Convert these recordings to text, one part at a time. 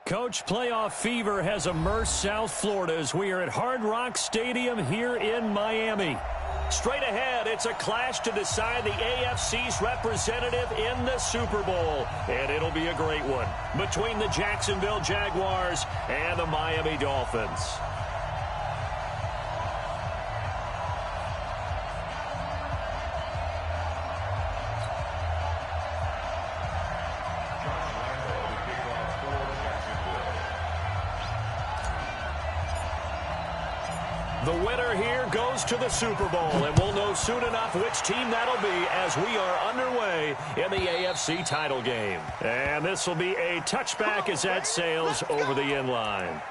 Coach, playoff fever has immersed South Florida as we are at Hard Rock Stadium here in Miami. Straight ahead, it's a clash to decide the AFC's representative in the Super Bowl. And it'll be a great one between the Jacksonville Jaguars and the Miami Dolphins. The winner here goes to the Super Bowl, and we'll know soon enough which team that'll be as we are underway in the AFC title game. And this will be a touchback as that sails over the end line.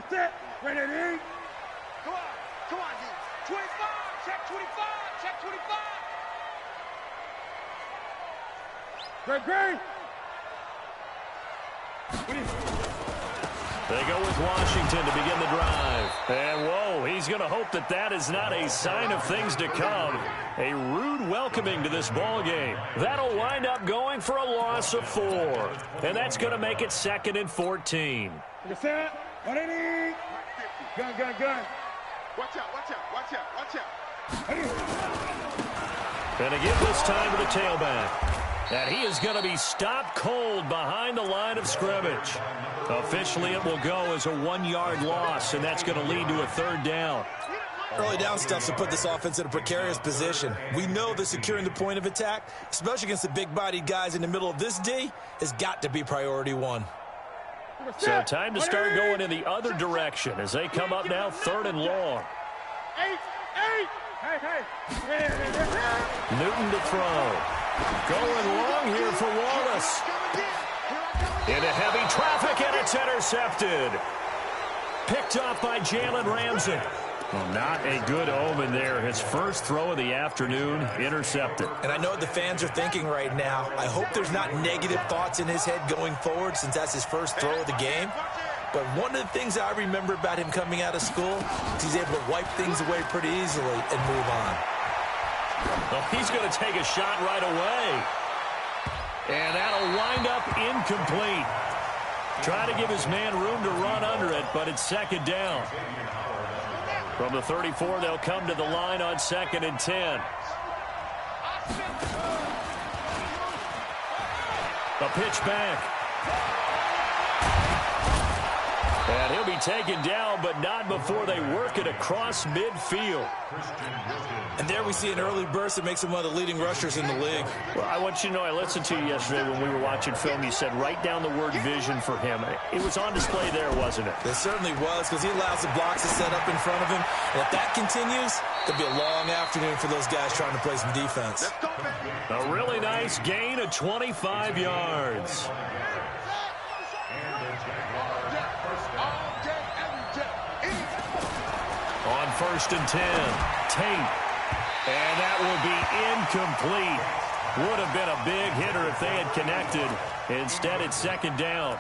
Set. Ready to eat. Come on, D. 25, check 25, check 25. Great. They go with Washington to begin the drive. And, whoa, he's going to hope that that is not a sign of things to come. A rude welcoming to this ball game. That'll wind up going for a loss of 4. And that's going to make it 2nd and 14. Set. What it is? Gun. Watch out. And to give this time to the tailback. And he is going to be stopped cold behind the line of scrimmage. Officially, it will go as a 1-yard loss, and that's going to lead to a 3rd down. Early down stuff to put this offense in a precarious position. We know that securing the point of attack, especially against the big-bodied guys in the middle of this D, has got to be priority 1. So time to start going in the other direction as they come up now 3rd and long. Hey. Newton to throw. Going long here for Wallace. Into heavy traffic, and it's intercepted. Picked off by Jalen Ramsey. Well, not a good omen there. His first throw of the afternoon, intercepted. And I know what the fans are thinking right now. I hope there's not negative thoughts in his head going forward since that's his first throw of the game. But one of the things I remember about him coming out of school is he's able to wipe things away pretty easily and move on. Well, he's going to take a shot right away. And that'll wind up incomplete. Try to give his man room to run under it, but it's 2nd down. From the 34, they'll come to the line on 2nd and 10. A pitch back. And he'll be taken down, but not before they work it across midfield. And there we see an early burst that makes him one of the leading rushers in the league. Well, I want you to know, I listened to you yesterday when we were watching film. You said write down the word vision for him. It was on display there, wasn't it? It certainly was, because he allows the blocks to set up in front of him. And if that continues, it'll be a long afternoon for those guys trying to play some defense. A really nice gain of 25 yards. On 1st and 10, Tate. And that will be incomplete. Would have been a big hitter if they had connected. Instead, it's 2nd down.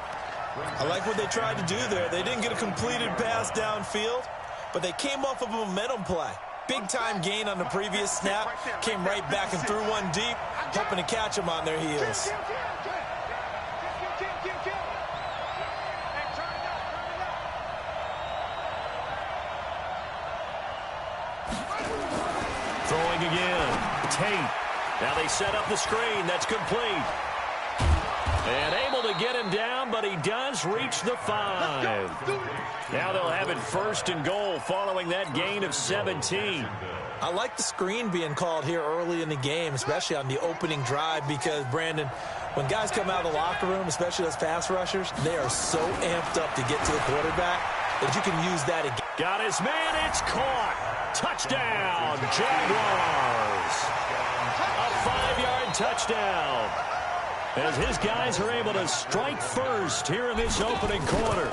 I like what they tried to do there. They didn't get a completed pass downfield, but they came off of a momentum play. Big-time gain on the previous snap. Came right back and threw one deep, hoping to catch them on their heels. Throwing again. Tate. Now they set up the screen. That's complete. And able to get him down, but he does reach the 5. Now they'll have it 1st and goal following that gain of 17. I like the screen being called here early in the game, especially on the opening drive, because, Brandon, when guys come out of the locker room, especially those pass rushers, they are so amped up to get to the quarterback that you can use that again. Got his man. It's caught. Touchdown, Jaguars. A 5-yard touchdown. As his guys are able to strike first here in this opening quarter.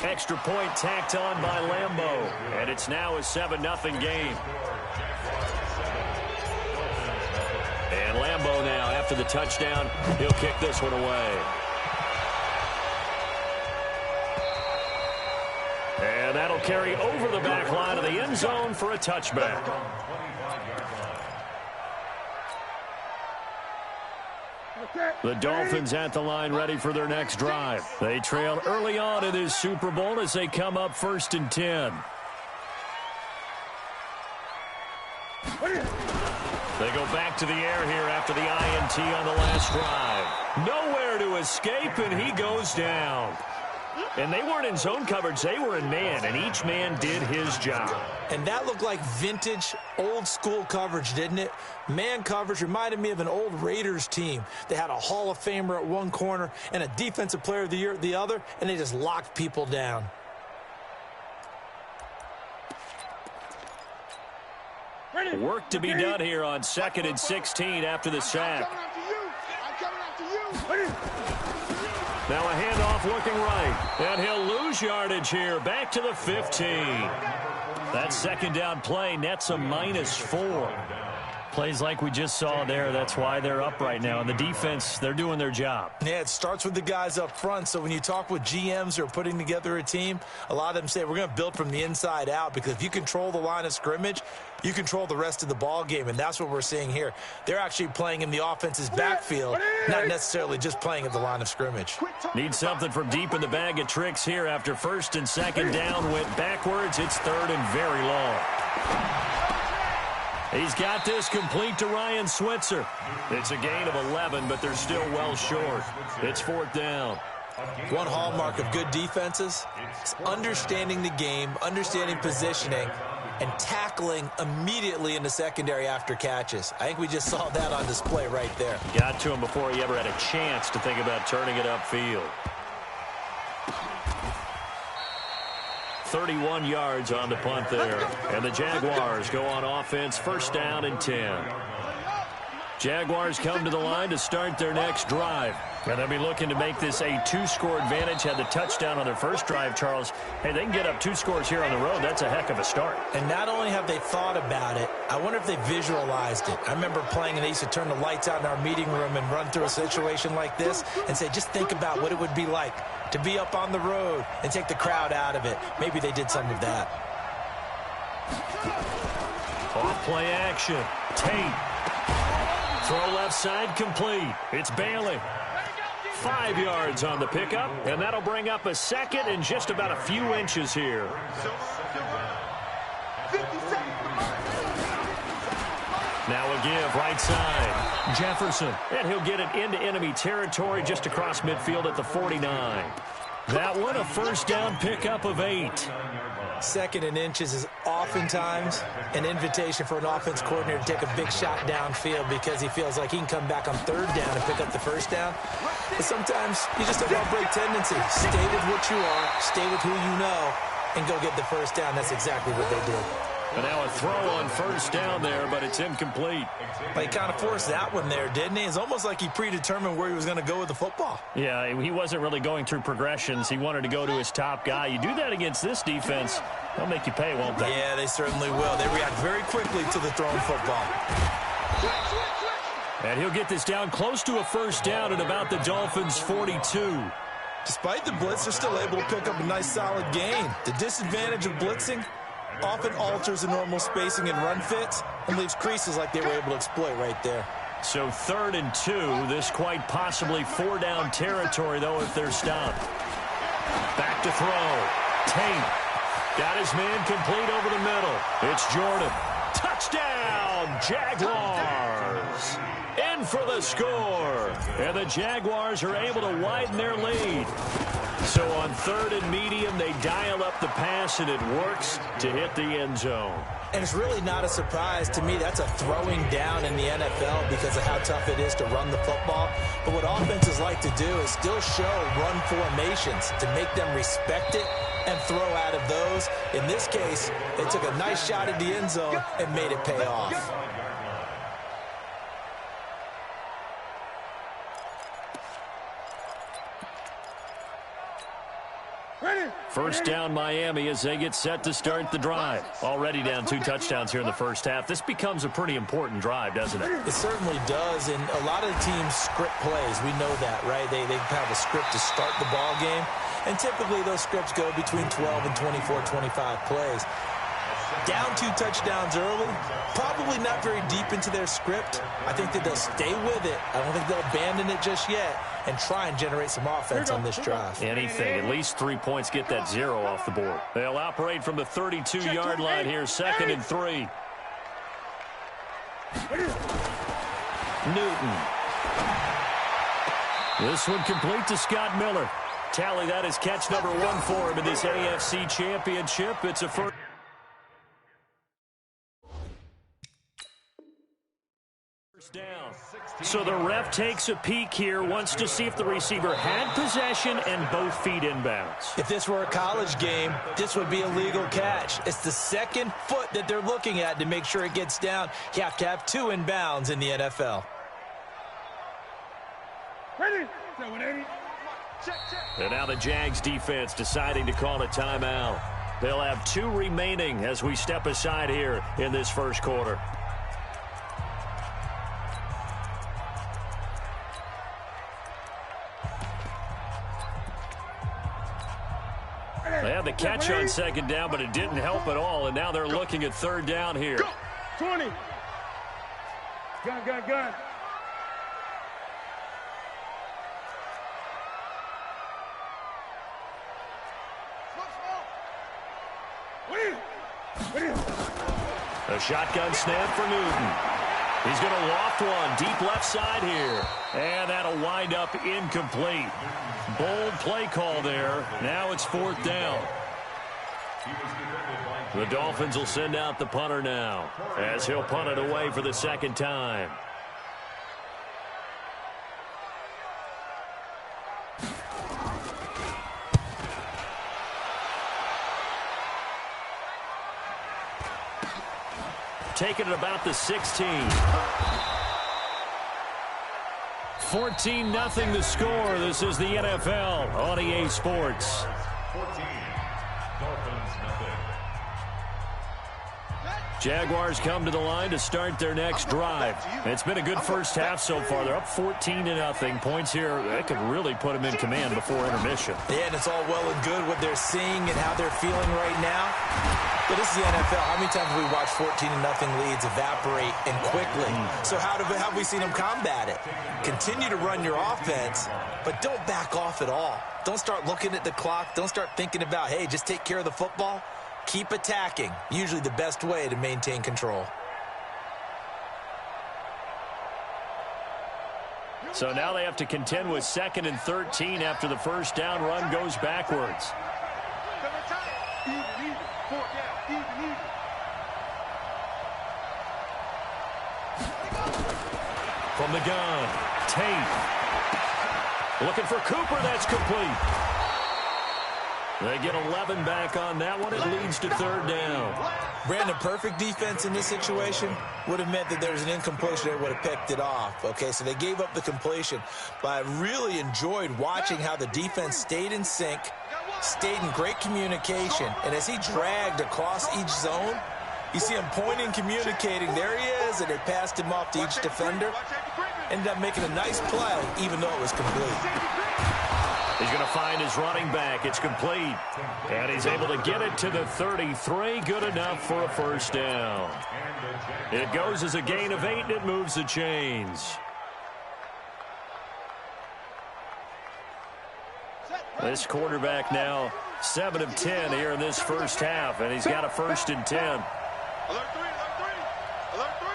Extra point tacked on by Lambeau. And it's now a 7-0 game. And Lambeau now, after the touchdown, he'll kick this one away. And that'll carry over the back line of the end zone for a touchback. The Dolphins at the line ready for their next drive. They trail early on in this Super Bowl as they come up 1st and 10. They go back to the air here after the INT on the last drive. Nowhere to escape, and he goes down. And they weren't in zone coverage. They were in man, and each man did his job. And that looked like vintage, old-school coverage, didn't it? Man coverage reminded me of an old Raiders team. They had a Hall of Famer at one corner and a Defensive Player of the Year at the other, and they just locked people down. Work to be done here on 2nd and 16 after the sack. Now a handoff looking right, and he'll lose yardage here. Back to the 15. That 2nd down play nets a -4. Plays like we just saw there, that's why they're up right now. And the defense, they're doing their job. Yeah, it starts with the guys up front. So when you talk with GMs who are putting together a team, a lot of them say we're going to build from the inside out, because if you control the line of scrimmage, you control the rest of the ball game, and that's what we're seeing here. They're actually playing in the offense's backfield, not necessarily just playing at the line of scrimmage. Need something from deep in the bag of tricks here after 1st and 2nd down went backwards. It's 3rd and very long. He's got this complete to Ryan Switzer. It's a gain of 11, but they're still well short. It's 4th down. One hallmark of good defenses is understanding the game, understanding positioning, and tackling immediately in the secondary after catches. I think we just saw that on display right there. Got to him before he ever had a chance to think about turning it upfield. 31 yards on the punt there. And the Jaguars go on offense, 1st down and 10. Jaguars come to the line to start their next drive. And they'll be looking to make this a 2-score advantage. Had the touchdown on their first drive, Charles. Hey, they can get up 2 scores here on the road. That's a heck of a start. And not only have they thought about it, I wonder if they visualized it. I remember playing, and they used to turn the lights out in our meeting room and run through a situation like this and say, just think about what it would be like to be up on the road and take the crowd out of it. Maybe they did some of that. Off play action. Tate. Throw left side complete. It's Bailey. 5 yards on the pickup, and that'll bring up a 2nd and just about a few inches here. Now a give right side. Jefferson, and he'll get it into enemy territory just across midfield at the 49. That one a 1st down pickup of 8. 2nd and inches is oftentimes an invitation for an offense coordinator to take a big shot downfield because he feels like he can come back on 3rd down and pick up the 1st down. But sometimes you just have a break tendency. Stay with what you are, stay with who you know, and go get the 1st down. That's exactly what they did. And now a throw on 1st down there, but it's incomplete. But he kind of forced that one there, didn't he? It's almost like he predetermined where he was going to go with the football. Yeah, he wasn't really going through progressions. He wanted to go to his top guy. You do that against this defense, they'll make you pay, won't they? Yeah, they certainly will. They react very quickly to the thrown football. And he'll get this down close to a 1st down at about the Dolphins' 42. Despite the blitz, they're still able to pick up a nice solid gain. The disadvantage of blitzing often alters the normal spacing and run fits and leaves creases like they were able to exploit right there. So 3rd and 2. This quite possibly 4-down territory, though, if they're stopped. Back to throw. Tate got his man complete over the middle. It's Jordan. Touchdown, Jaguars. In for the score. And the Jaguars are able to widen their lead. So on 3rd and medium, they dial up the pass, and it works to hit the end zone. And it's really not a surprise to me. That's a throwing down in the NFL because of how tough it is to run the football. But what offenses like to do is still show run formations to make them respect it and throw out of those. In this case, they took a nice shot at the end zone and made it pay off. First down Miami as they get set to start the drive. Already down 2 touchdowns here in the first half. This becomes a pretty important drive, doesn't it? It certainly does, and a lot of the teams script plays. We know that, right? They have a script to start the ball game, and typically those scripts go between 12 and 24, 25 plays. Down 2 touchdowns early, probably not very deep into their script. I think that they'll stay with it. I don't think they'll abandon it just yet and try and generate some offense on this drive. Anything, at least 3 points, get that 0 off the board. They'll operate from the 32-yard line here, 2nd and 3. Newton. This one complete to Scott Miller. Tally that is catch number 1 for him in this AFC Championship. It's a first down. So the ref takes a peek here, wants to see if the receiver had possession and both feet inbounds. If this were a college game, this would be a legal catch. It's the second foot that they're looking at to make sure it gets down. You have to have 2 inbounds in the NFL. Ready? 180. And now the Jags defense deciding to call a timeout. They'll have 2 remaining as we step aside here in this first quarter. They had the catch on 2nd down, but it didn't help at all, and now they're looking at 3rd down here. Go. 20. Gun. A shotgun snap for Newton. He's going to loft one deep left side here. And that'll wind up incomplete. Bold play call there. Now it's 4th down. The Dolphins will send out the punter now as he'll punt it away for the 2nd time. Taking it about the 16. 14-0 the score. This is the NFL on EA Sports. 14. Dolphins, nothing. Jaguars come to the line to start their next drive. It's been a good first half so far. They're up 14-0. Points here, that could really put them in command before intermission. Yeah, and it's all well and good what they're seeing and how they're feeling right now. But this is the NFL. How many times have we watched 14-0 leads evaporate and quickly? So how have we seen them combat it? Continue to run your offense, but don't back off at all. Don't start looking at the clock. Don't start thinking about, hey, just take care of the football. Keep attacking. Usually the best way to maintain control. So now they have to contend with 2nd and 13 after the first down run goes backwards. From the gun, Tate. Looking for Cooper, that's complete. They get 11 back on that one. It leads to 3rd down. Brandon, perfect defense in this situation would have meant that there was an incompletion that would have picked it off. Okay, so they gave up the completion. But I really enjoyed watching how the defense stayed in sync, stayed in great communication. And as he dragged across each zone, you see him pointing, communicating. There he is, and they passed him off to each defender. Ended up making a nice play, even though it was complete. He's going to find his running back. It's complete. And he's able to get it to the 33. Good enough for a first down. It goes as a gain of 8, and it moves the chains. This quarterback now 7 of 10 here in this first half, and he's got a 1st and 10. Alert 3. Alert 3.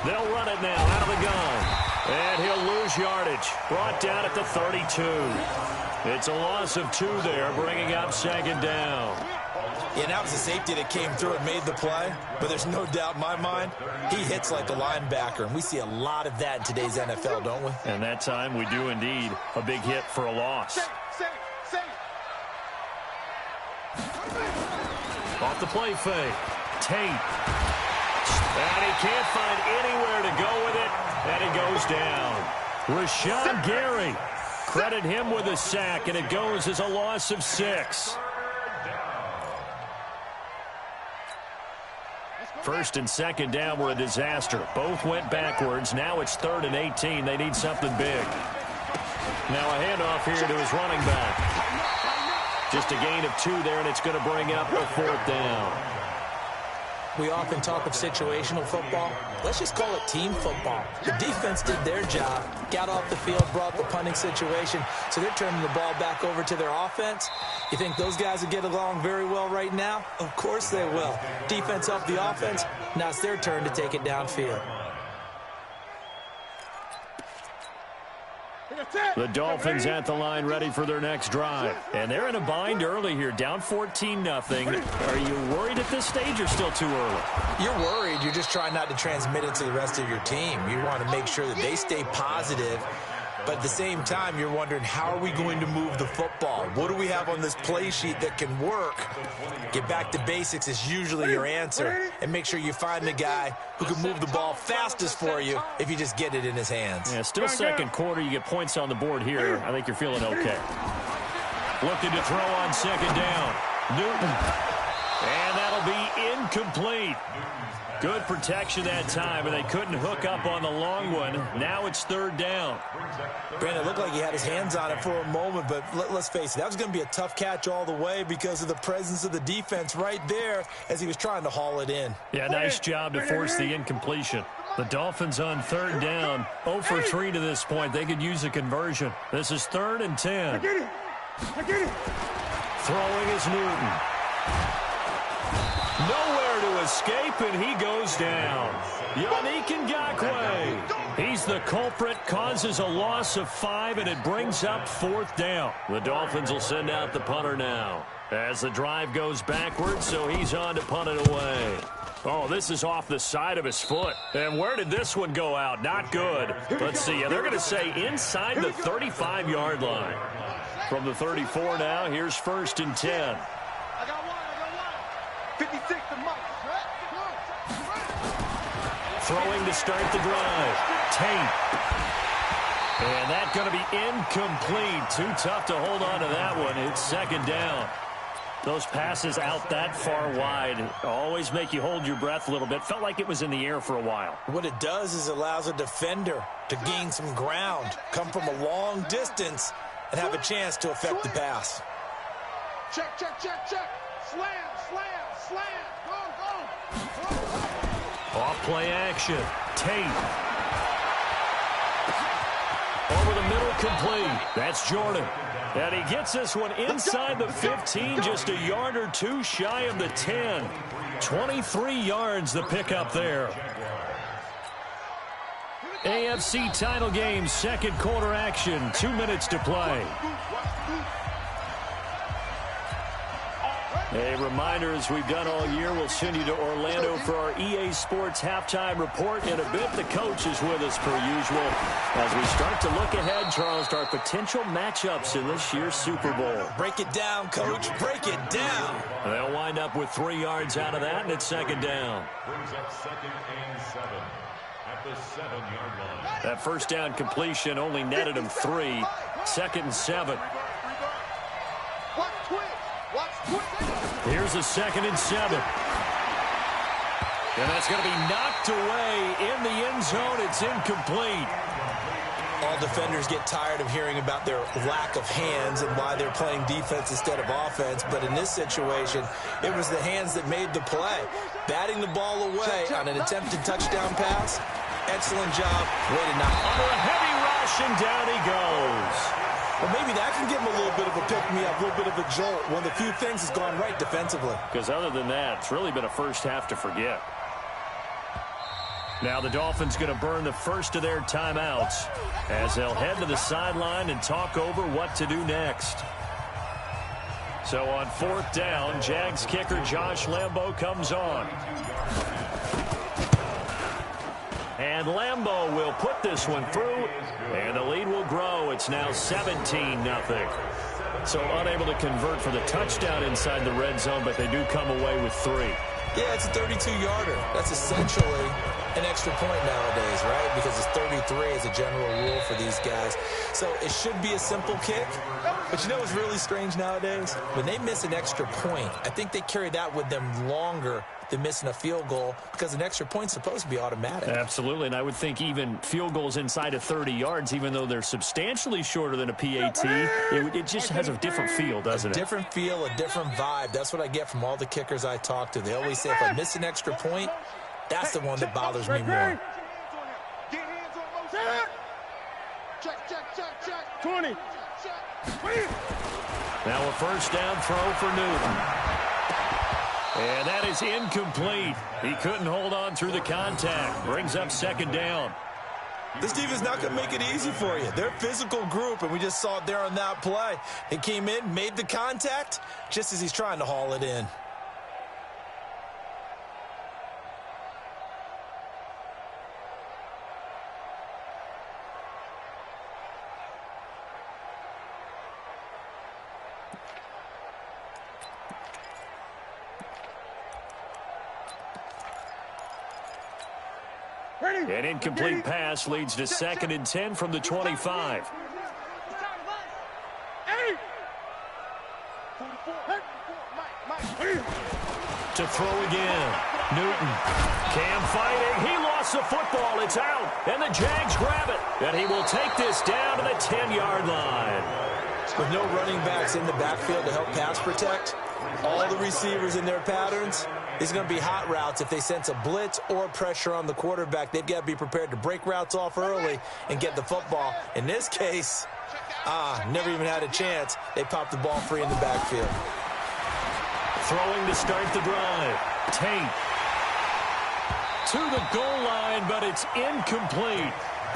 They'll run it now out of the gun. And he'll lose yardage. Brought down at the 32. It's a loss of 2 there, bringing up 2nd down. Yeah, that was a safety that came through and made the play. But there's no doubt in my mind, he hits like a linebacker. And we see a lot of that in today's NFL, don't we? And that time we do indeed a big hit for a loss. Off the play fake. Tate. And he can't find anywhere to go with it. And he goes down. Rashawn Gary. Credit him with a sack, and it goes as a loss of 6. 1st and 2nd down were a disaster. Both went backwards. Now it's 3rd and 18. They need something big. Now a handoff here to his running back. Just a gain of 2 there, and it's going to bring up a 4th down. We often talk of situational football. Let's just call it team football. The defense did their job, got off the field, brought the punting situation, so they're turning the ball back over to their offense. You think those guys will get along very well right now? Of course they will. Defense helped the offense. Now it's their turn to take it downfield. The Dolphins at the line ready for their next drive. And they're in a bind early here, down 14-0. Are you worried at this stage or still too early? You're worried. You're just trying not to transmit it to the rest of your team. You want to make sure that they stay positive. But at the same time, you're wondering, how are we going to move the football? What do we have on this play sheet that can work? Get back to basics is usually your answer. And make sure you find the guy who can move the ball fastest for you if you just get it in his hands. Yeah, still second quarter. You get points on the board here. I think you're feeling okay. Looking to throw on 2nd down. Newton. And that'll be incomplete. Good protection that time, and they couldn't hook up on the long one. Now it's 3rd down. Brandon, it looked like he had his hands on it for a moment, but let's face it, that was going to be a tough catch all the way because of the presence of the defense right there as he was trying to haul it in. Yeah, nice job to force the incompletion. The Dolphins on 3rd down, 0 for 3 to this point. They could use a conversion. This is 3rd and 10. I get it. Throwing is Newton. Nowhere to escape, and he goes down. Yannick Ngakoue. He's the culprit, causes a loss of 5, and it brings up 4th down. The Dolphins will send out the punter now as the drive goes backwards, so he's on to punt it away. Oh, this is off the side of his foot. And where did this one go out? Not good. Let's see. They're going to say inside the 35-yard line. From the 34 now, here's 1st and 10. I got one. 56 to Mike. Throwing to start the drive. Tate. And that's going to be incomplete. Too tough to hold on to that one. It's 2nd down. Those passes out that far wide always make you hold your breath a little bit. Felt like it was in the air for a while. What it does is allows a defender to gain some ground, come from a long distance, and have a chance to affect the pass. Check. Slam. Go. Off play action. Tate. Over the middle, complete. That's Jordan. And he gets this one inside the 15, just a yard or 2 shy of the 10. 23 yards the pickup there. AFC title game, 2nd quarter action, 2 minutes to play. A reminder, as we've done all year, we'll send you to Orlando for our EA Sports halftime report. In a bit, the coach is with us per usual as we start to look ahead, Charles, to our potential matchups in this year's Super Bowl. Break it down, Coach. Break it down. They'll wind up with 3 yards out of that, and it's 2nd down. Brings up 2nd and 7 at the 7-yard line. That 1st down completion only netted him 3. 2nd and 7. Here's a 2nd and 7. And that's going to be knocked away in the end zone. It's incomplete. All defenders get tired of hearing about their lack of hands and why they're playing defense instead of offense. But in this situation, it was the hands that made the play. Batting the ball away on an attempted touchdown pass. Excellent job. Way to knock. Under a heavy rush, and down he goes. Well, maybe that can give him a little bit of a pick-me-up, a little bit of a jolt. One of the few things has gone right defensively. Because other than that, it's really been a first half to forget. Now the Dolphins going to burn the first of their timeouts as they'll head to the sideline and talk over what to do next. So on 4th down, Jags kicker Josh Lambo comes on. And Lambo will put this one through, and the lead will grow. It's now 17-0. So unable to convert for the touchdown inside the red zone, but they do come away with 3. Yeah, it's a 32-yarder. That's essentially an extra point nowadays, right? Because it's 33 as a general rule for these guys. So it should be a simple kick. But you know what's really strange nowadays? When they miss an extra point, I think they carry that with them longer than missing a field goal because an extra point's supposed to be automatic. Absolutely, and I would think even field goals inside of 30 yards, even though they're substantially shorter than a PAT, it just has a different feel, doesn't it? A different feel, a different vibe. That's what I get from all the kickers I talk to. They always say if I miss an extra point, that's the one that bothers me more. Check. 20. Now a first down throw for Newton. And that is incomplete. He couldn't hold on through the contact. Brings up second down. This defense is not going to make it easy for you. They're a physical group, and we just saw it there on that play. He came in, made the contact, just as he's trying to haul it in. An incomplete pass leads to 2nd and 10 from the 25. To throw again. Newton. Cam fighting. He lost the football. It's out. And the Jags grab it. And he will take this down to the 10-yard line. With no running backs in the backfield to help pass protect, all the receivers in their patterns, it's going to be hot routes. If they sense a blitz or pressure on the quarterback, they've got to be prepared to break routes off early and get the football. In this case, never even had a chance. They popped the ball free in the backfield. Throwing to start the drive. Tate. To the goal line, but it's incomplete.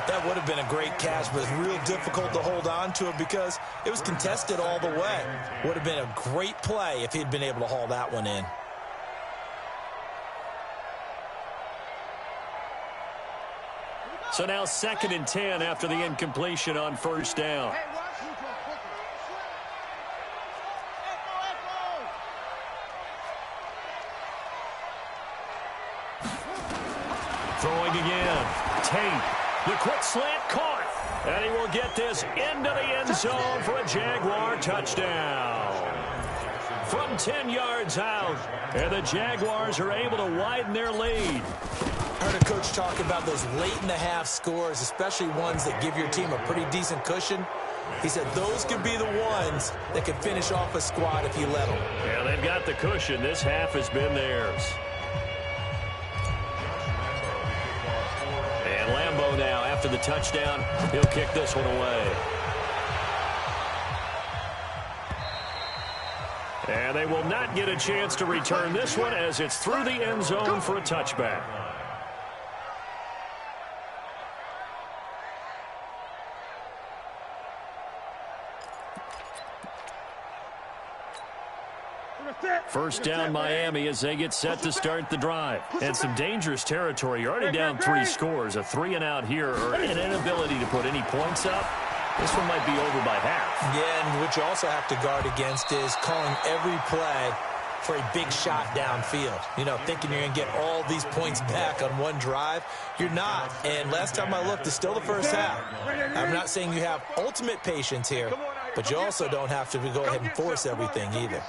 That would have been a great catch, but it's real difficult to hold on to it because it was contested all the way. Would have been a great play if he'd been able to haul that one in. So now 2nd and 10 after the incompletion on first down. Throwing again. Tate. The quick slant caught. And he will get this into the end zone for a Jaguar touchdown. From 10 yards out. And the Jaguars are able to widen their lead. I heard a coach talk about those late-in-the-half scores, especially ones that give your team a pretty decent cushion. He said those could be the ones that could finish off a squad if you let them. Yeah, they've got the cushion. This half has been theirs. And Lambeau now, after the touchdown, he'll kick this one away. And they will not get a chance to return this one as it's through the end zone for a touchback. First down Miami as they get set to start the drive. And some dangerous territory. You're already down 3 scores. A 3-and-out here or an inability to put any points up. This one might be over by half. Yeah, and what you also have to guard against is calling every play for a big shot downfield. You know, thinking you're going to get all these points back on one drive. You're not. And last time I looked, it's still the first half. I'm not saying you have ultimate patience here, but you also don't have to go ahead and force everything either.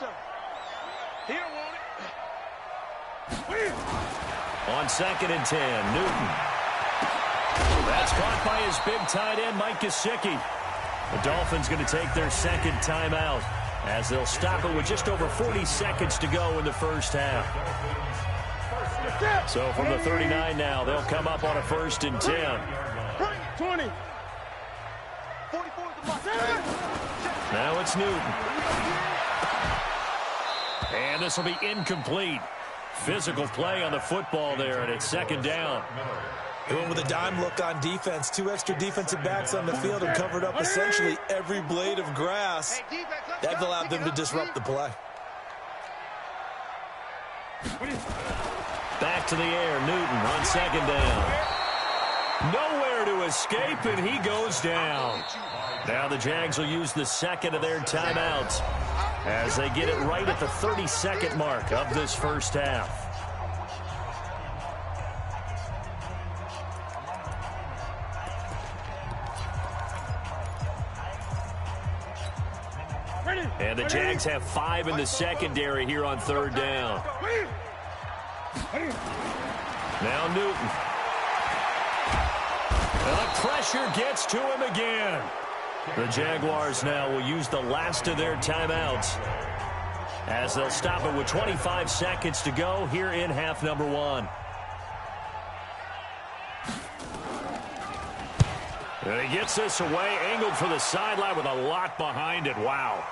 On 2nd and 10, Newton. That's caught by his big tight end, Mike Gesicki. The Dolphins going to take their second timeout as they'll stop it with just over 40 seconds to go in the first half. So from the 39 now, they'll come up on a 1st and 10. 20. Now it's Newton. And this will be incomplete. Physical play on the football there, and it's 2nd down. They went with a dime look on defense. 2 extra defensive backs on the field and covered up essentially every blade of grass. That allowed them to disrupt the play. Back to the air, Newton on 2nd down. Nowhere to escape, and he goes down. Now the Jags will use the 2nd of their timeouts as they get it right at the 32nd mark of this first half. And the Jags have 5 in the secondary here on 3rd down. Now Newton. And the pressure gets to him again. The Jaguars now will use the last of their timeouts as they'll stop it with 25 seconds to go here in half number 1. And he gets this away, angled for the sideline with a lot behind it. Wow.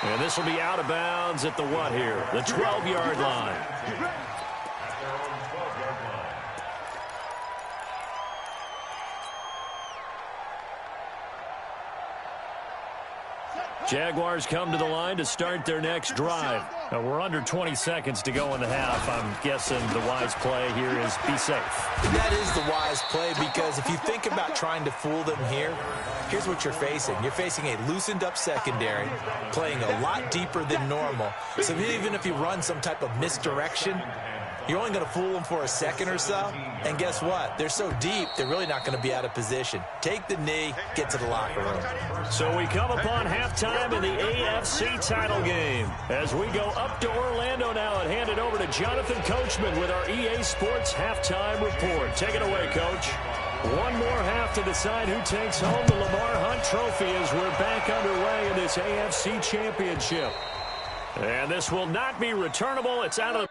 And this will be out of bounds at the what here? The 12-yard line. Jaguars come to the line to start their next drive. Now we're under 20 seconds to go in the half. I'm guessing the wise play here is be safe. That is the wise play, because if you think about trying to fool them here, here's what you're facing. You're facing a loosened up secondary, playing a lot deeper than normal. So even if you run some type of misdirection, you're only going to fool them for a second or so. And guess what? They're so deep, they're really not going to be out of position. Take the knee, get to the locker room. So we come upon halftime in the AFC title game. As we go up to Orlando now and hand it over to Jonathan Coachman with our EA Sports halftime report. Take it away, Coach. One more half to decide who takes home the Lamar Hunt Trophy as we're back underway in this AFC Championship. And this will not be returnable. It's out of the...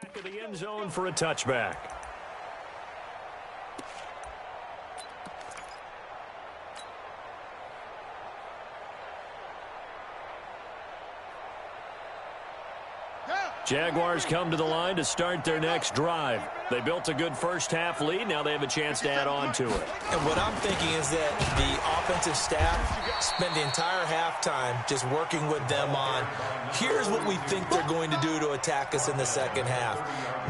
Back of the end zone for a touchback. Jaguars come to the line to start their next drive. They built a good first-half lead. Now they have a chance to add on to it. And what I'm thinking is that the offensive staff spent the entire halftime just working with them on, here's what we think they're going to do to attack us in the second half.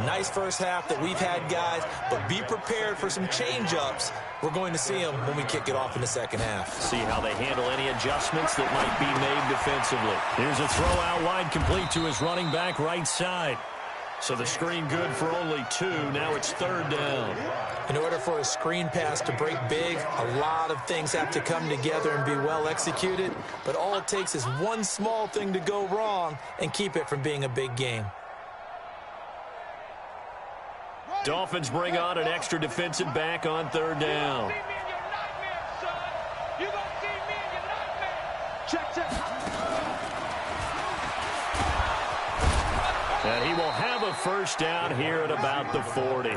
Nice first half that we've had, guys, but be prepared for some change-ups. We're going to see them when we kick it off in the second half. See how they handle any adjustments that might be made defensively. Here's a throw out wide, complete to his running back right side. So the screen good for only 2. Now it's third down. In order for a screen pass to break big, a lot of things have to come together and be well executed. But all it takes is one small thing to go wrong and keep it from being a big game. Dolphins bring on an extra defensive back on third down. And he will have a first down here at about the 40.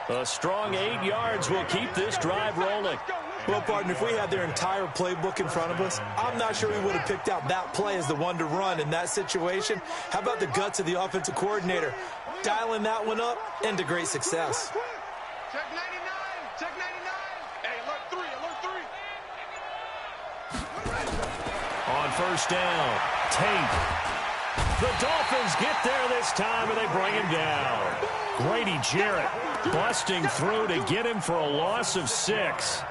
A strong 8 yards will keep this drive rolling. Well, partner, if we had their entire playbook in front of us, I'm not sure we would have picked out that play as the one to run in that situation. How about the guts of the offensive coordinator? Dialing that one up into great success. Check 99, check 99. Hey, alert 3. On first down, Tate. The Dolphins get there this time, and they bring him down. Grady Jarrett busting through to get him for a loss of 6.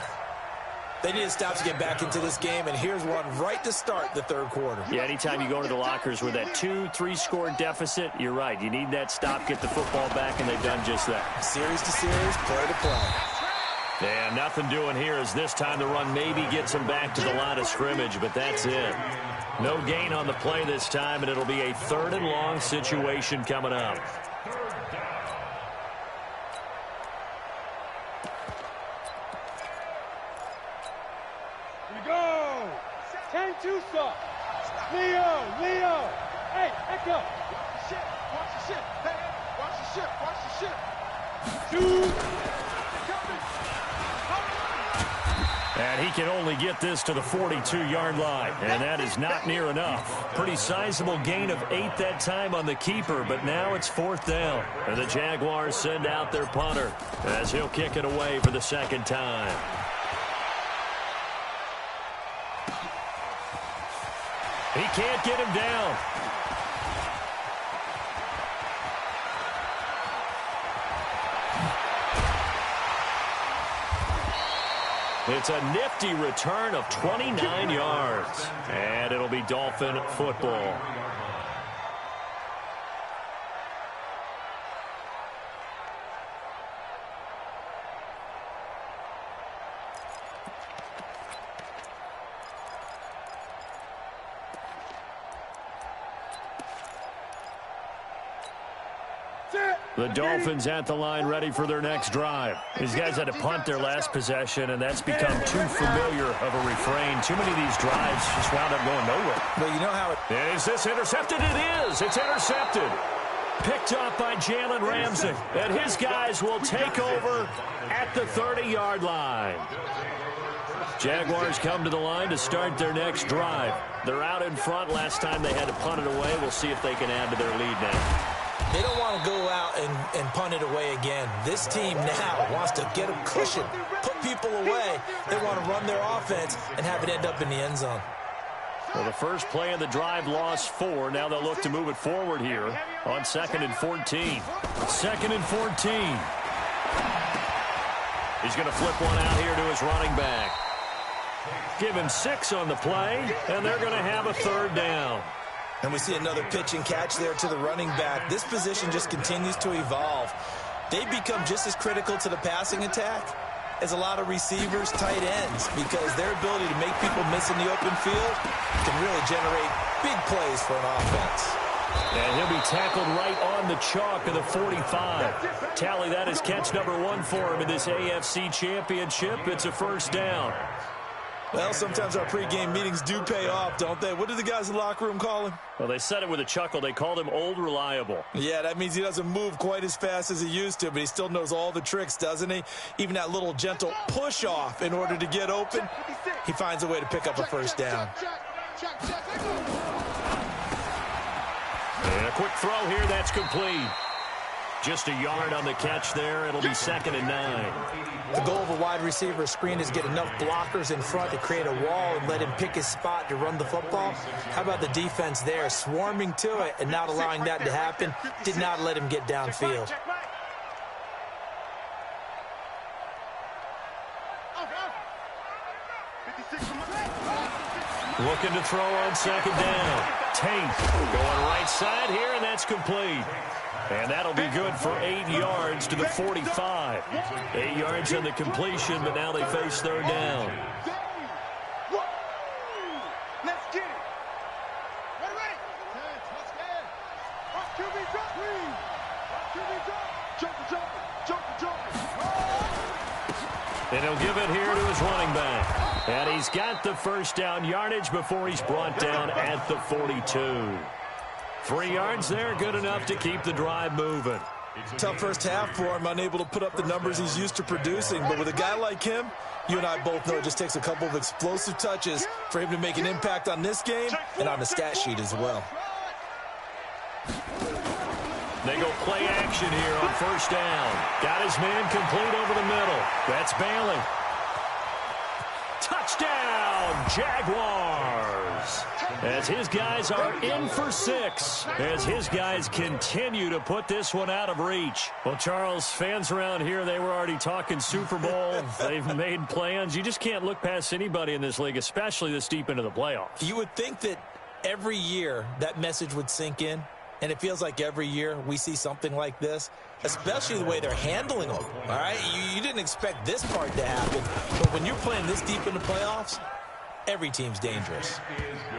They need to stop to get back into this game, and here's one right to start the third quarter. Yeah, anytime you go into the lockers with that 2-3 score deficit, you're right. You need that stop, get the football back, and they've done just that. Series to series, play to play. And nothing doing here as this time the run maybe gets them back to the line of scrimmage, but that's it. No gain on the play this time, and it'll be a 3rd and long situation coming up. go. Watch the shit. Watch the shit. Hey, watch the shit. Watch the shit. Dude. And he can only get this to the 42-yard line, and that is not near enough. Pretty sizable gain of 8 that time on the keeper, but now it's 4th down. And the Jaguars send out their punter as he'll kick it away for the second time. He can't get him down. It's a nifty return of 29 yards. And it'll be Dolphin football. The Dolphins at the line ready for their next drive. These guys had to punt their last possession, and that's become too familiar of a refrain. Too many of these drives just wound up going nowhere. But you know how it... And is this intercepted? It is. It's intercepted. Picked up by Jalen Ramsey. And his guys will take over at the 30-yard line. Jaguars come to the line to start their next drive. They're out in front. Last time they had to punt it away. We'll see if they can add to their lead now. They don't want to go out and punt it away again. This team now wants to get a cushion, put people away. They want to run their offense and have it end up in the end zone. Well, the first play of the drive lost 4. Now they'll look to move it forward here on 2nd and 14. 2nd and 14. He's going to flip one out here to his running back. Give him 6 on the play, and they're going to have a 3rd down. And we see another pitch and catch there to the running back. This position just continues to evolve. They become just as critical to the passing attack as a lot of receivers, tight ends, because their ability to make people miss in the open field can really generate big plays for an offense. And he'll be tackled right on the chalk of the 45. Tally that as catch number 1 for him in this AFC Championship. It's a 1st down. Well, sometimes our pregame meetings do pay off, don't they? What do the guys in the locker room call him? Well, they said it with a chuckle. They called him Old Reliable. Yeah, that means he doesn't move quite as fast as he used to, but he still knows all the tricks, doesn't he? Even that little gentle push-off in order to get open, he finds a way to pick up a 1st down. And a quick throw here, that's complete. Just a yard on the catch there. It'll be 2nd and 9. The goal of a wide receiver screen is get enough blockers in front to create a wall and let him pick his spot to run the football. How about the defense there, swarming to it and not allowing that to happen? Did not let him get downfield. Looking to throw on 2nd down. Tate going right side here, and that's complete. And that'll be good for 8 yards to the 45. 8 yards on the completion, but now they face 3rd down. Let's get it. Ready. Let's get it. Watch QB drop. Watch QB drop. Jump. And he'll give it here to his running back. And he's got the 1st down yardage before he's brought down at the 42. 3 yards there, good enough to keep the drive moving. Tough first half for him, unable to put up the numbers he's used to producing. But with a guy like him, you and I both know it just takes a couple of explosive touches for him to make an impact on this game and on the stat sheet as well. They go play action here on 1st down. Got his man complete over the middle. That's Bailey. Touchdown, Jaguars. As his guys are in for 6. As his guys continue to put this one out of reach. Well, Charles, fans around here, they were already talking Super Bowl. They've made plans. You just can't look past anybody in this league, especially this deep into the playoffs. You would think that every year that message would sink in. And it feels like every year we see something like this, especially the way they're handling them. All right, you didn't expect this part to happen, but when you're playing this deep in the playoffs, every team's dangerous.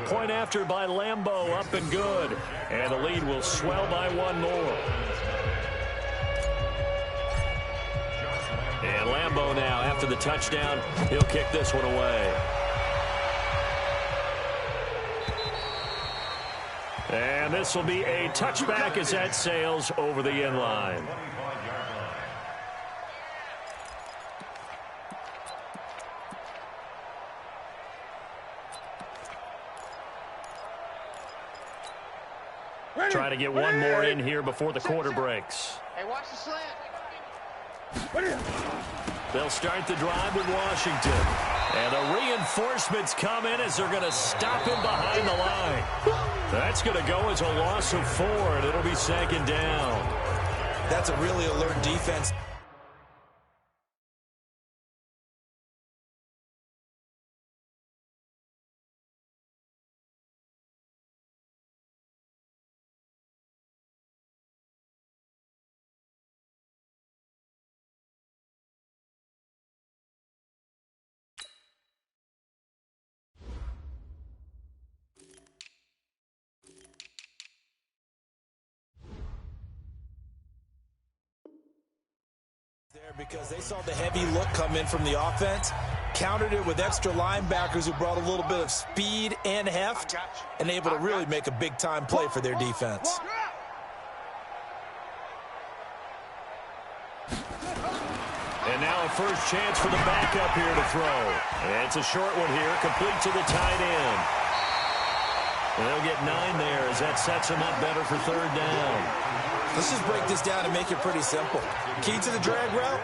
Point after by Lambeau, up and good. And the lead will swell by 1 more. And Lambeau now, after the touchdown, he'll kick this one away. And And this will be a touchback as that sails over the end line. Trying to get one more in here before the quarter breaks. Hey, watch the slant. They'll start the drive with Washington. And the reinforcements come in as they're going to stop him behind the line. That's going to go as a loss of 4, and it'll be second down. That's a really alert defense. Because they saw the heavy look come in from the offense, countered it with extra linebackers who brought a little bit of speed and heft, and able to really make a big-time play for their defense. And now a first chance for the backup here to throw. And it's a short one here, complete to the tight end. And they'll get 9 there as that sets them up better for third down. Let's just break this down and make it pretty simple. Key to the drag route,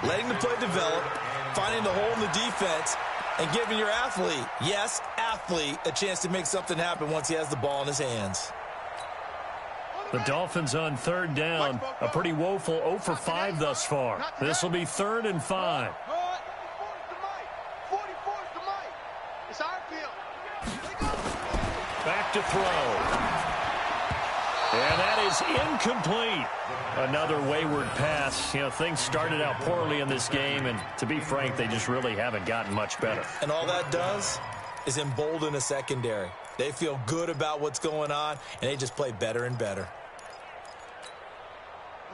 letting the play develop, finding the hole in the defense, and giving your athlete, yes, athlete, a chance to make something happen once he has the ball in his hands. The Dolphins on third down, a pretty woeful 0 for 5 thus far. This will be 3rd and 5. It's our field. Back to throw. And that is incomplete. Another wayward pass. You know, things started out poorly in this game, and to be frank, they just really haven't gotten much better. And all that does is embolden a secondary. They feel good about what's going on, and they just play better and better.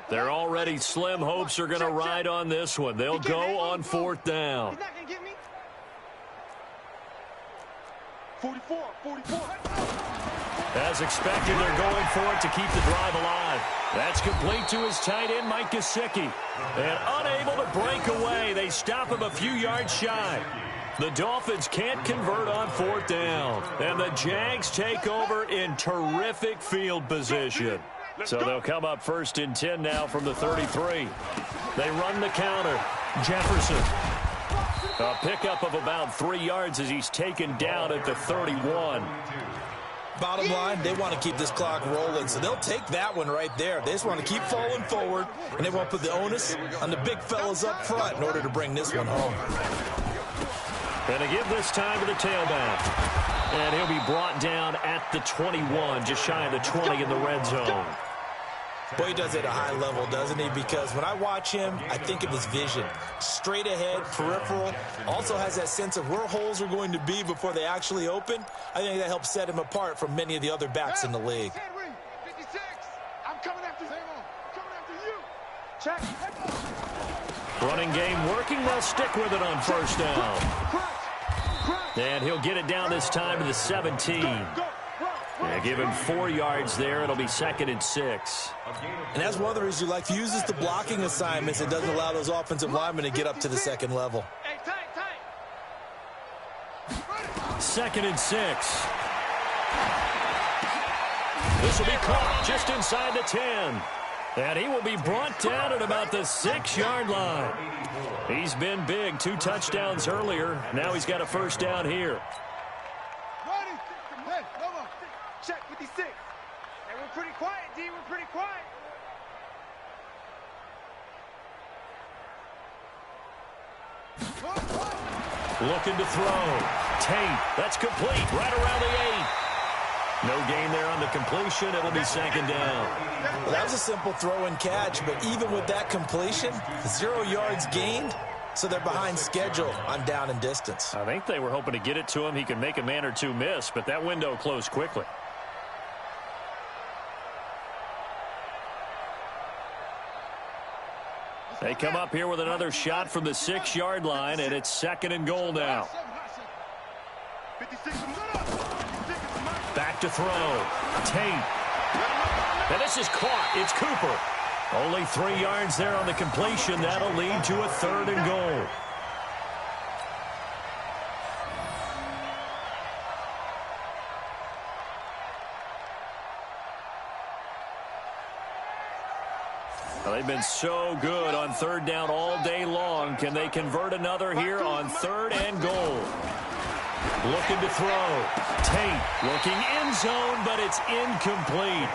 They're already slim hopes are going to ride on this one. They'll go on 4th down. He's not going to get me. 44. As expected, they're going for it to keep the drive alive. That's complete to his tight end, Mike Gesicki. And unable to break away, they stop him a few yards shy. The Dolphins can't convert on 4th down. And the Jags take over in terrific field position. So they'll come up 1st and 10 now from the 33. They run the counter. Jefferson. A pickup of about 3 yards as he's taken down at the 31. Bottom line, they want to keep this clock rolling, so they'll take that one right there. They just want to keep falling forward, and they want to put the onus on the big fellas up front in order to bring this one home. And to give this time to the tailback. And he'll be brought down at the 21, just shy of the 20 in the red zone. Boy, he does it at a high level, doesn't he? Because when I watch him, I think of his vision. Straight ahead, peripheral. Also has that sense of where holes are going to be before they actually open. I think that helps set him apart from many of the other backs in the league. 56. I'm coming after you. You. Check. Running game working. They'll stick with it on 1st down. And he'll get it down this time to the 17. Yeah, give him 4 yards there. It'll be 2nd and 6. And that's one of the reasons you like to use this, the blocking assignments. It doesn't allow those offensive linemen to get up to the 2nd level. Hey, tight. 2nd and 6. This will be caught just inside the 10. And he will be brought down at about the 6-yard line. He's been big. 2 touchdowns earlier. Now he's got a 1st down here. Check 56. Hey, we're pretty quiet, D. We're pretty quiet. Looking to throw. Tate. That's complete. Right around the 8. No gain there on the completion. It'll be 2nd down. Well, that was a simple throw and catch, but even with that completion, 0 yards gained, so they're behind schedule on down and distance. I think they were hoping to get it to him. He could make a man or two miss, but that window closed quickly. They come up here with another shot from the 6-yard line, and it's 2nd and goal now. Back to throw. Tate. And this is caught. It's Cooper. Only 3 yards there on the completion. That'll lead to a 3rd and goal. Well, they've been so good on 3rd down all day long. Can they convert another here on 3rd and goal? Looking to throw. Tate looking end zone, but it's incomplete.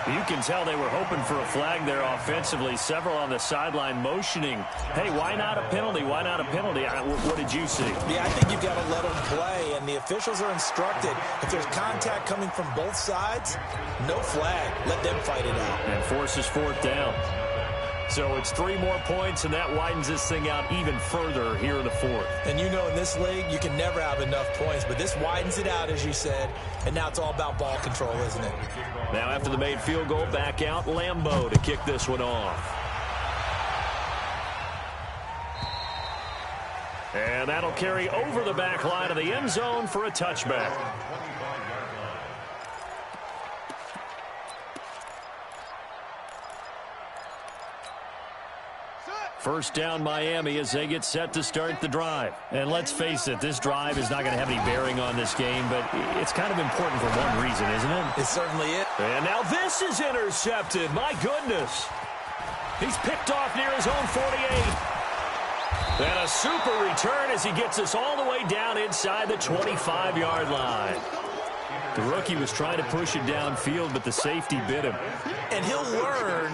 You can tell they were hoping for a flag there offensively. Several on the sideline motioning. Hey, why not a penalty? Why not a penalty? What did you see? Yeah, I think you've got to let them play, and the officials are instructed. If there's contact coming from both sides, no flag. Let them fight it out. And forces 4th down. So it's 3 more points, and that widens this thing out even further here in the 4th. And you know in this league, you can never have enough points, but this widens it out, as you said, and now it's all about ball control, isn't it? Now after the made field goal, back out Lambeau to kick this one off. And that'll carry over the back line of the end zone for a touchback. First down Miami as they get set to start the drive. And let's face it, this drive is not going to have any bearing on this game, but it's kind of important for one reason, isn't it? It certainly is. And now this is intercepted. My goodness. He's picked off near his own 48. And a super return as he gets us all the way down inside the 25-yard line. The rookie was trying to push it downfield, but the safety bit him. And he'll learn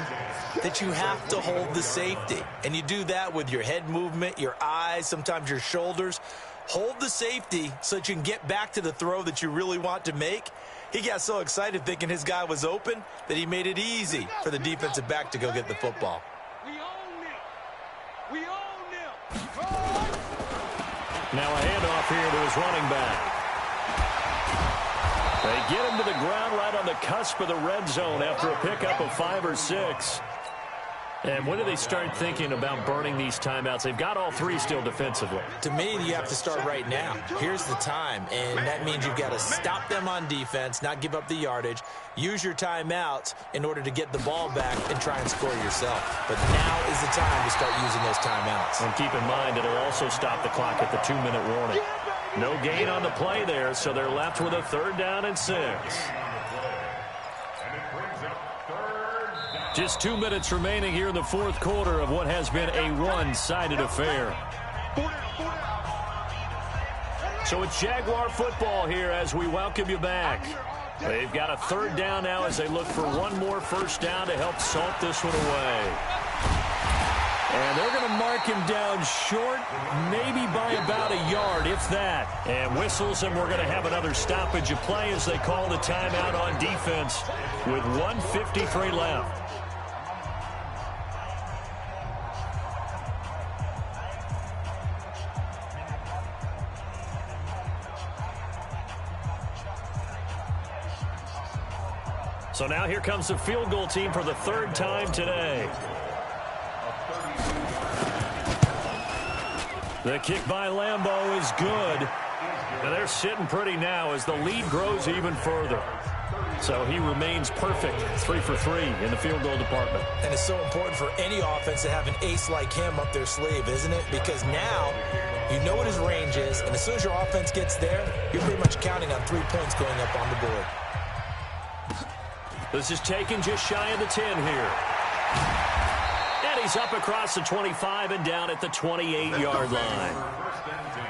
that you have to hold the safety. And you do that with your head movement, your eyes, sometimes your shoulders. Hold the safety so that you can get back to the throw that you really want to make. He got so excited thinking his guy was open that he made it easy for the defensive back to go get the football. We own it. We own it. Now a handoff here to his running back. They get him to the ground right on the cusp of the red zone after a pickup of 5 or 6. And when do they start thinking about burning these timeouts? They've got all 3 still defensively. To me, you have to start right now. Here's the time, and that means you've got to stop them on defense, not give up the yardage, use your timeouts in order to get the ball back and try and score yourself. But now is the time to start using those timeouts. And keep in mind, it'll also stop the clock at the 2-minute warning. No gain on the play there, so they're left with a 3rd down and 6. Just 2 minutes remaining here in the 4th quarter of what has been a one-sided affair. So it's Jaguar football here as we welcome you back. They've got a 3rd down now as they look for one more first down to help salt this one away. And they're going to mark him down short, maybe by about a yard, if that. And whistles, and we're going to have another stoppage of play as they call the timeout on defense with 1:53 left. So now here comes the field goal team for the 3rd time today. The kick by Lambeau is good. And they're sitting pretty now as the lead grows even further. So he remains perfect, 3 for 3 in the field goal department. And it's so important for any offense to have an ace like him up their sleeve, isn't it? Because now you know what his range is, and as soon as your offense gets there, you're pretty much counting on 3 points going up on the board. This is taken just shy of the 10 here. And he's up across the 25 and down at the 28-yard line. First and 10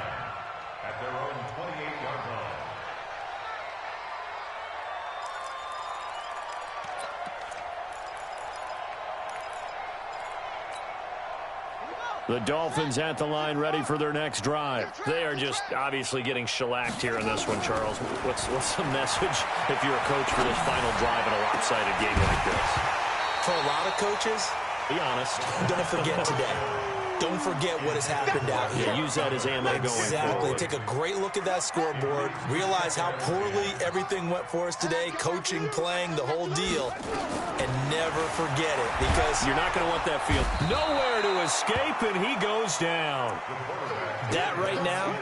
at their own 28-yard line. The Dolphins at the line ready for their next drive. They are just obviously getting shellacked here in this one, Charles. What's the message if you're a coach for this final drive in a lopsided game like this? For a lot of coaches, Be honest. don't forget today. don't forget what has happened out here. Yeah, use that as ammo going forward. Exactly. Take a great look at that scoreboard. Realize how poorly everything went for us today, coaching, playing, the whole deal. And never forget it, because you're not going to want that field. Nowhere to escape, and he goes down. That right now,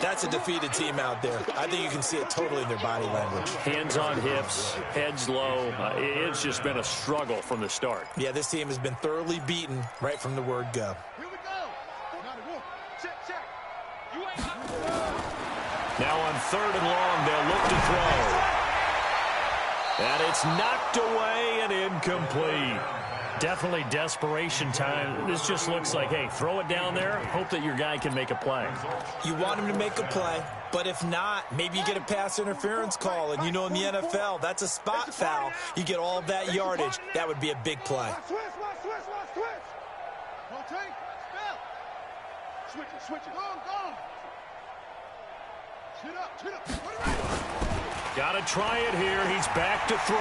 that's a defeated team out there. I think you can see it totally in their body language. Hands on hips, heads low. It's just been a struggle from the start. Yeah, this team has been thoroughly beaten right from the word go. Here we go. Check. You ain't now on 3rd and long, they'll look to throw. And it's knocked away and incomplete. Definitely desperation time. This just looks like, hey, throw it down there, hope that your guy can make a play. You want him to make a play, but if not, maybe you get a pass interference call, and you know in the NFL, that's a spot foul. You get all of that yardage. That would be a big play. Switch. Rotate. Spell. Switch it. Go on. Chin up. Put it right. Got to try it here. He's back to throw.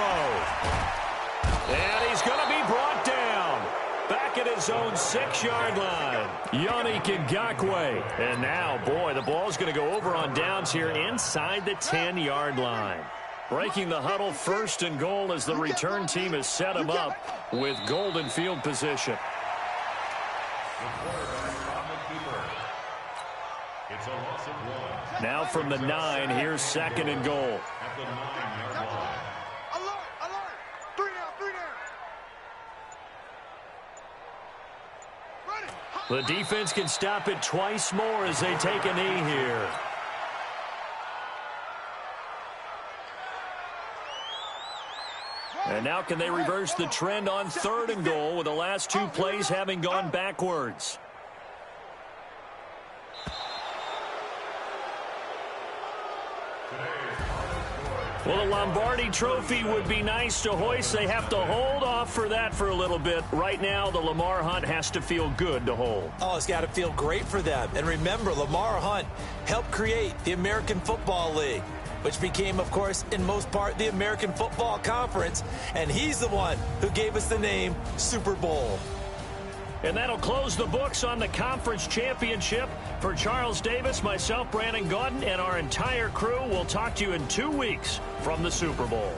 And he's going to be brought down. Back at his own 6-yard line. Yannick Ngakoue. And now, boy, the ball's going to go over on downs here inside the 10-yard line. Breaking the huddle, 1st and goal as the return team has set him up with golden field position. It's a loss of 1. Now from the 9, here's 2nd and goal. At the 9-yard line. Alert. 3 down. Ready. The defense can stop it twice more as they take a knee here. And now can they reverse the trend on 3rd and goal with the last 2 plays having gone backwards? Well, the Lombardi Trophy would be nice to hoist. They have to hold off for that for a little bit. Right now, the Lamar Hunt has to feel good to hold. Oh, it's got to feel great for them. And remember, Lamar Hunt helped create the American Football League, which became, of course, in most part, the American Football Conference. And he's the one who gave us the name Super Bowl. And that'll close the books on the conference championship. For Charles Davis, myself, Brandon Gaudin, and our entire crew, we'll talk to you in 2 weeks from the Super Bowl.